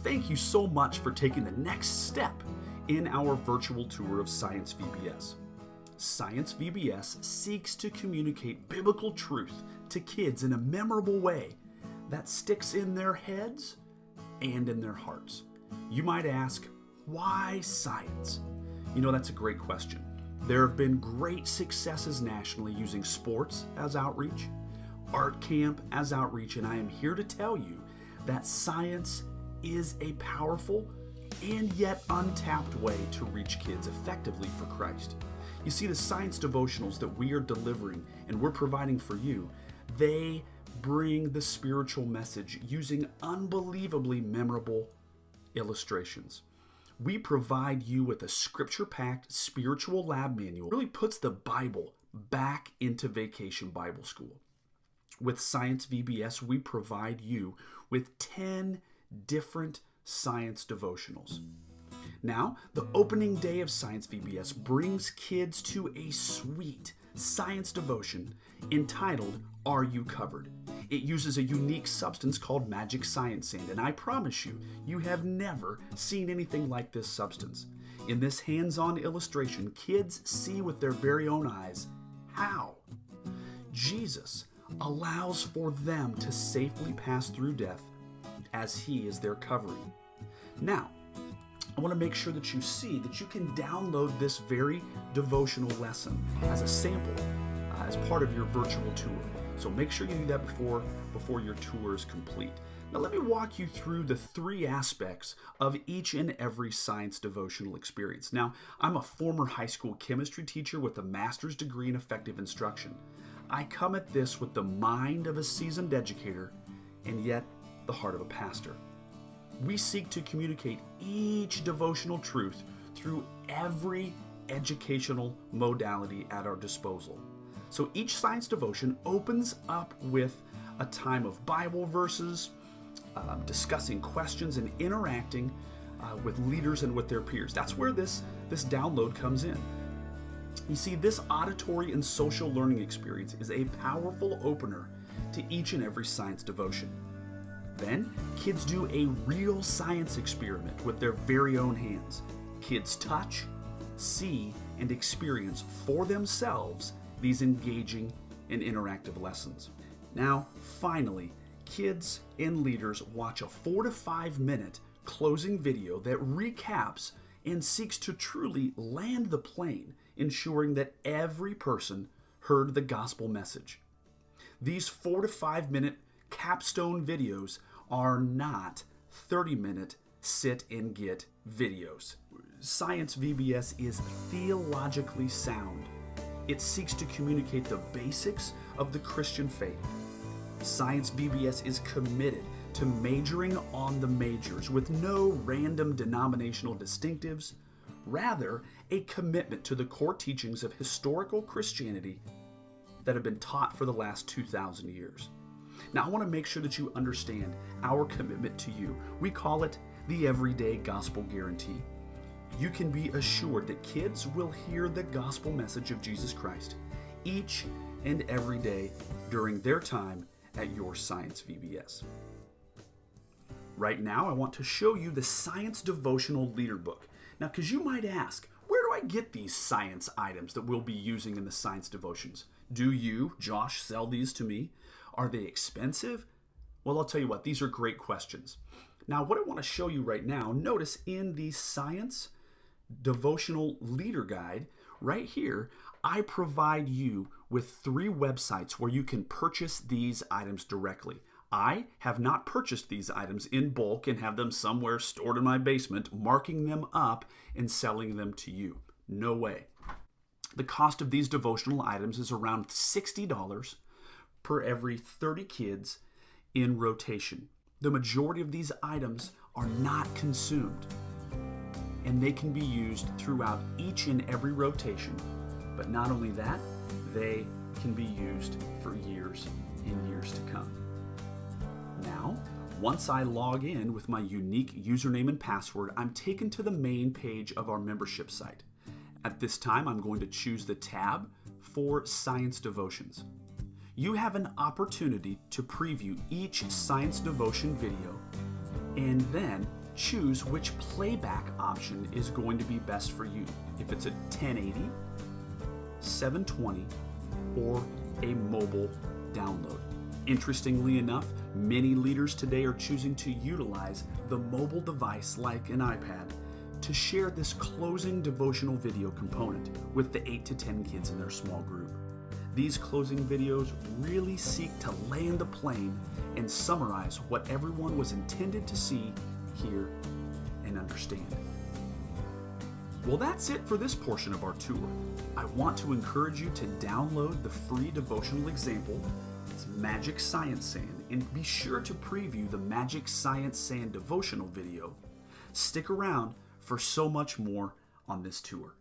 Thank you so much for taking the next step in our virtual tour of Science VBS. Science VBS seeks to communicate biblical truth to kids in a memorable way that sticks in their heads and in their hearts. You might ask, why science? You know, that's a great question. There have been great successes nationally using sports as outreach, art camp as outreach, and I am here to tell you that science is a powerful and yet untapped way to reach kids effectively for Christ. You see, the Science Devotionals that we are delivering and we're providing for you, they bring the spiritual message using unbelievably memorable illustrations. We provide you with a scripture-packed spiritual lab manual that really puts the Bible back into Vacation Bible School. With Science VBS, we provide you with 10 different science devotionals. Now, the opening day of Science VBS brings kids to a sweet science devotion entitled, Are You Covered? It uses a unique substance called magic science sand, and I promise you, you have never seen anything like this substance. In this hands-on illustration, kids see with their very own eyes how Jesus allows for them to safely pass through death as He is their covering. Now, I want to make sure that you see that you can download this very devotional lesson as a sample as part of your virtual tour. So make sure you do that before your tour is complete. Now let me walk you through the 3 aspects of each and every science devotional experience. Now, I'm a former high school chemistry teacher with a master's degree in effective instruction. I come at this with the mind of a seasoned educator and yet the heart of a pastor. We seek to communicate each devotional truth through every educational modality at our disposal. So each science devotion opens up with a time of Bible verses, discussing questions, and interacting with leaders and with their peers. That's where this download comes in. You see, this auditory and social learning experience is a powerful opener to each and every science devotion. Then, kids do a real science experiment with their very own hands. Kids touch, see, and experience for themselves these engaging and interactive lessons. Now, finally, kids and leaders watch a 4 to 5 minute closing video that recaps and seeks to truly land the plane, ensuring that every person heard the gospel message. These 4 to 5 minute capstone videos are not 30-minute sit and get videos. Science VBS is theologically sound. It seeks to communicate the basics of the Christian faith. Science VBS is committed to majoring on the majors with no random denominational distinctives, rather a commitment to the core teachings of historical Christianity that have been taught for the last 2,000 years. Now, I want to make sure that you understand our commitment to you. We call it the Everyday Gospel Guarantee. You can be assured that kids will hear the gospel message of Jesus Christ each and every day during their time at your Science VBS. Right now, I want to show you the Science Devotional Leader Book. Now, because you might ask, where do I get these science items that we'll be using in the science devotions? Do you, Josh, sell these to me? Are they expensive? Well, I'll tell you what, these are great questions. Now, what I want to show you right now, notice in the Science Devotional Leader Guide, right here, I provide you with 3 websites where you can purchase these items directly. I have not purchased these items in bulk and have them somewhere stored in my basement, marking them up and selling them to you. No way. The cost of these devotional items is around $60 per every 30 kids in rotation. The majority of these items are not consumed, and they can be used throughout each and every rotation. But not only that, they can be used for years and years to come. Now, once I log in with my unique username and password, I'm taken to the main page of our membership site. At this time, I'm going to choose the tab for Science Devotions. You have an opportunity to preview each science devotion video and then choose which playback option is going to be best for you. If it's a 1080, 720, or a mobile download. Interestingly enough, many leaders today are choosing to utilize the mobile device like an iPad to share this closing devotional video component with the 8 to 10 kids in their small group. These closing videos really seek to land the plane and summarize what everyone was intended to see, hear, and understand. Well, that's it for this portion of our tour. I want to encourage you to download the free devotional example, it's Magic Science Sand, and be sure to preview the Magic Science Sand devotional video. Stick around for so much more on this tour.